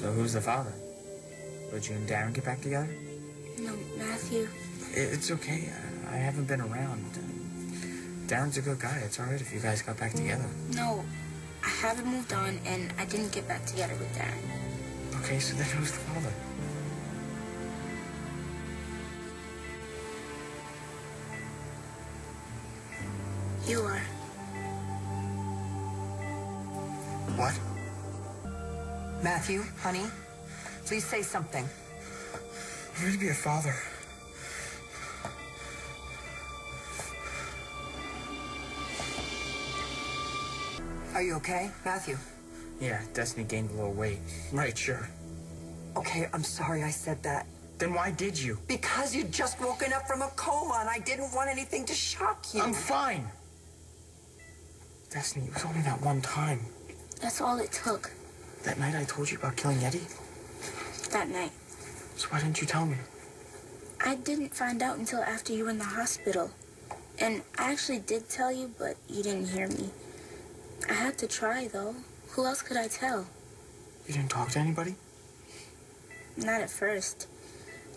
So who's the father? Would you and Darren get back together? No, Matthew. It's okay. I haven't been around. Darren's a good guy. It's all right if you guys got back together. No, I haven't moved on, and I didn't get back together with Darren. Okay, so then who's the father? You are. What? Matthew, honey, please say something. I'm going to be a father. Are you okay, Matthew? Yeah, Destiny gained a little weight. Right, sure. Okay, I'm sorry I said that. Then why did you? Because you'd just woken up from a coma and I didn't want anything to shock you. I'm fine. Destiny, it was only that one time. That's all it took. That night I told you about killing Eddie? That night. So why didn't you tell me? I didn't find out until after you were in the hospital. And I actually did tell you, but you didn't hear me. I had to try, though. Who else could I tell? You didn't talk to anybody? Not at first.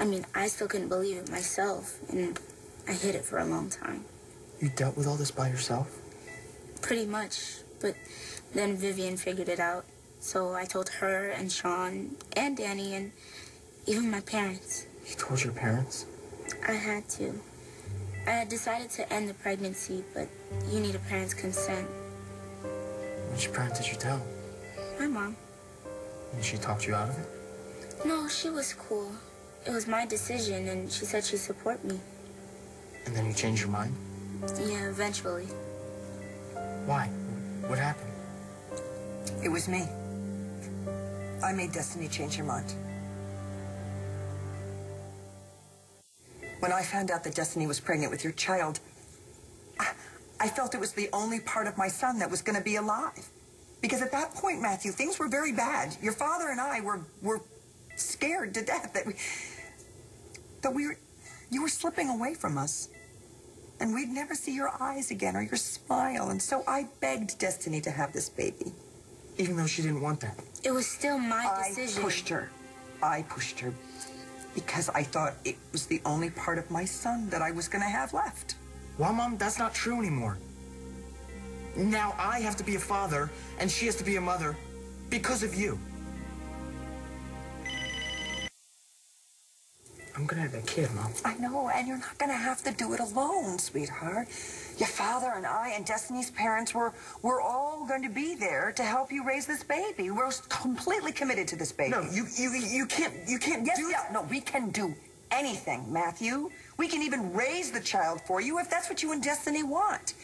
I mean, I still couldn't believe it myself, and I hid it for a long time. You dealt with all this by yourself? Pretty much, but then Vivian figured it out. So I told her and Sean and Danny and even my parents. You told your parents? I had to. I had decided to end the pregnancy, but you need a parent's consent. Which parent did you tell? My mom. And she talked you out of it? No, she was cool. It was my decision, and she said she'd support me. And then you changed your mind? Yeah, eventually. Why? What happened? It was me. I made Destiny change her mind. When I found out that Destiny was pregnant with your child, I felt it was the only part of my son that was going to be alive. Because at that point, Matthew, things were very bad. Your father and I were scared to death that you were slipping away from us. And we'd never see your eyes again or your smile. And so I begged Destiny to have this baby. Even though she didn't want that? It was still my decision. I pushed her. Because I thought it was the only part of my son that I was going to have left. Well, Mom, that's not true anymore. Now I have to be a father, and she has to be a mother because of you. I'm gonna have a kid, Mom. I know, and you're not gonna have to do it alone, sweetheart. Your father and I and Destiny's parents we're all going to be there to help you raise this baby. We're completely committed to this baby. No, you can't Yes, do yeah, no, we can do anything, Matthew. We can even raise the child for you if that's what you and Destiny want.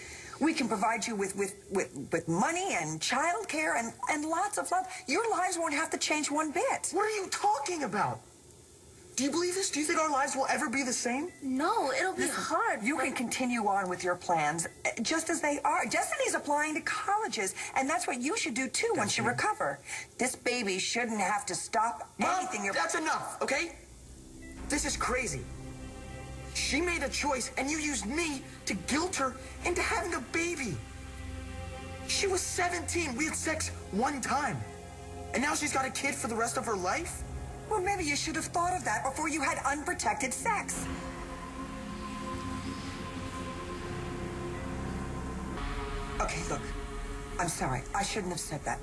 We can provide you with money and childcare and lots of love. Your lives won't have to change one bit. What are you talking about? Do you believe this? Do you think our lives will ever be the same? No, it'll be hard. You can continue on with your plans just as they are. Destiny's applying to colleges, and that's what you should do, too, once you recover. This baby shouldn't have to stop anything. Mom, that's enough, okay? This is crazy. She made a choice, and you used me to guilt her into having a baby. She was 17. We had sex one time. And now she's got a kid for the rest of her life? Well, maybe you should have thought of that before you had unprotected sex. Okay, look, I'm sorry. I shouldn't have said that.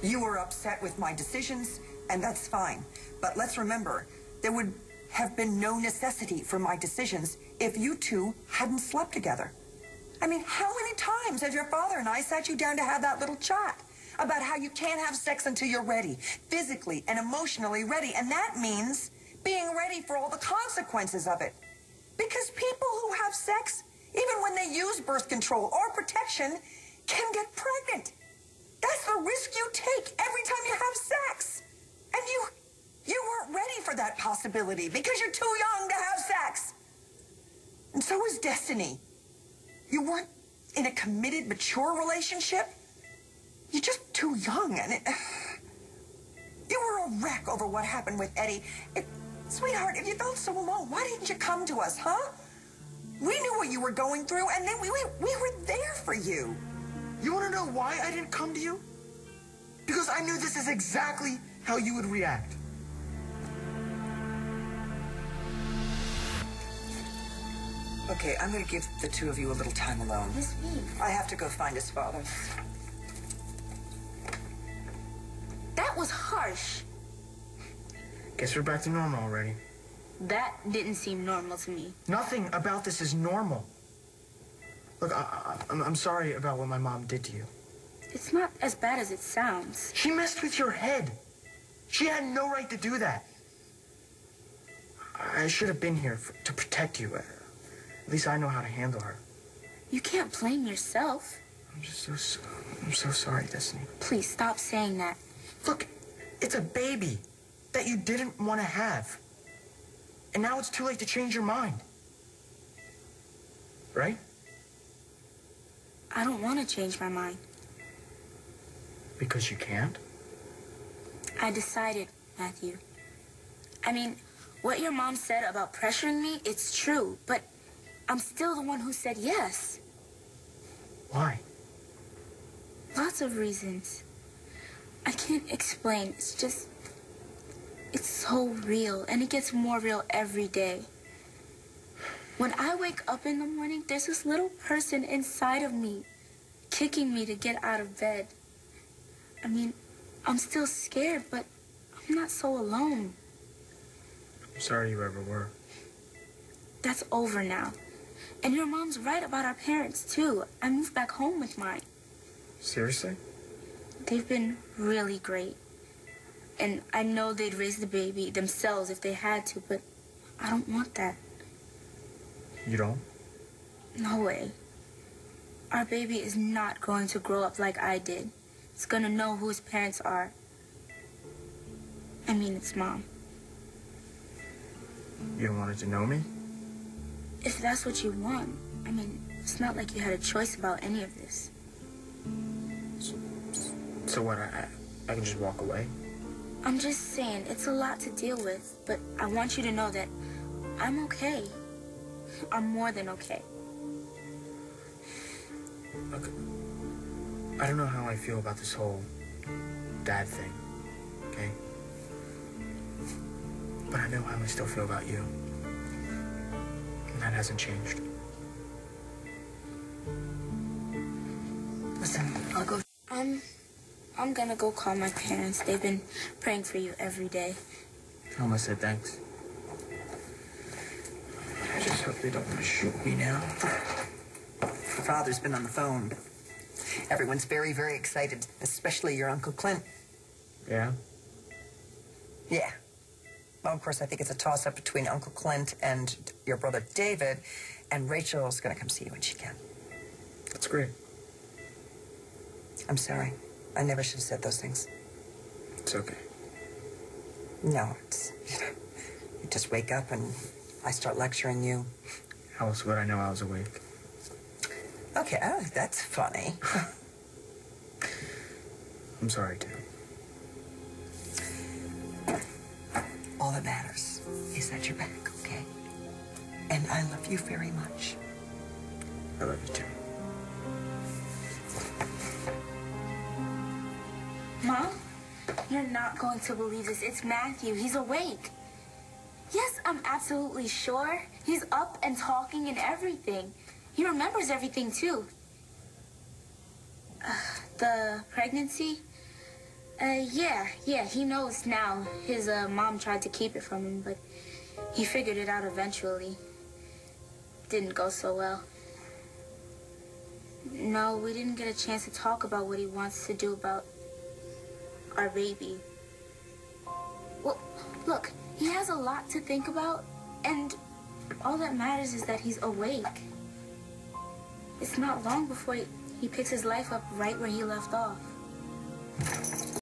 You were upset with my decisions, and that's fine. But let's remember, there would have been no necessity for my decisions if you two hadn't slept together. I mean, how many times have your father and I sat you down to have that little chat about how you can't have sex until you're ready, physically and emotionally ready, and that means being ready for all the consequences of it. Because people who have sex, even when they use birth control or protection, can get pregnant. That's the risk you take every time you have sex. And you weren't ready for that possibility because you're too young to have sex. And so is Destiny. You weren't in a committed, mature relationship. You're just too young, and you were a wreck over what happened with Eddie. Sweetheart, if you felt so alone, why didn't you come to us, huh? We knew what you were going through, and then we were there for you. You want to know why I didn't come to you? Because I knew this is exactly how you would react. Okay, I'm going to give the two of you a little time alone. Miss me. I have to go find his father. That was harsh. Guess we're back to normal already. That didn't seem normal to me. Nothing about this is normal. Look, I'm sorry about what my mom did to you. It's not as bad as it sounds. She messed with your head. She had no right to do that. I should have been here to protect you. At least I know how to handle her. You can't blame yourself. I'm so sorry, Destiny. Please stop saying that. Look, it's a baby that you didn't want to have. And now it's too late to change your mind. Right? I don't want to change my mind. Because you can't? I decided, Matthew. I mean, what your mom said about pressuring me, it's true, but I'm still the one who said yes. Why? Lots of reasons. I can't explain. It's just... it's so real, and it gets more real every day. When I wake up in the morning, there's this little person inside of me kicking me to get out of bed. I mean, I'm still scared, but I'm not so alone. I'm sorry you ever were. That's over now. And your mom's right about our parents, too. I moved back home with mine. Seriously? They've been really great. And I know they'd raise the baby themselves if they had to, but I don't want that. You don't? No way. Our baby is not going to grow up like I did. It's gonna know who his parents are. I mean, its mom. You don't want it to know me? If that's what you want, I mean, it's not like you had a choice about any of this. So what, I can just walk away? I'm just saying, it's a lot to deal with, but I want you to know that I'm okay. I'm more than okay. Look, I don't know how I feel about this whole dad thing, okay? But I know how I still feel about you. And that hasn't changed. Listen, I'll go... I'm gonna go call my parents. They've been praying for you every day. I almost said thanks. I just hope they don't want to shoot me now. Your father's been on the phone. Everyone's very, very excited, especially your Uncle Clint. Yeah? Yeah. Well, of course, I think it's a toss-up between Uncle Clint and your brother David, and Rachel's going to come see you when she can. That's great. I'm sorry. I never should have said those things. It's okay. No, it's... you just wake up and I start lecturing you. How else would I know I was awake? Okay, oh, that's funny. I'm sorry, too. All that matters is that you're back, okay? And I love you very much. I love you, too. Mom, you're not going to believe this. It's Matthew. He's awake. Yes, I'm absolutely sure. He's up and talking and everything. He remembers everything, too. The pregnancy? Yeah, he knows now. His mom tried to keep it from him, but he figured it out eventually. Didn't go so well. No, we didn't get a chance to talk about what he wants to do about our baby. Well, look, he has a lot to think about, and all that matters is that he's awake. It's not long before he picks his life up right where he left off.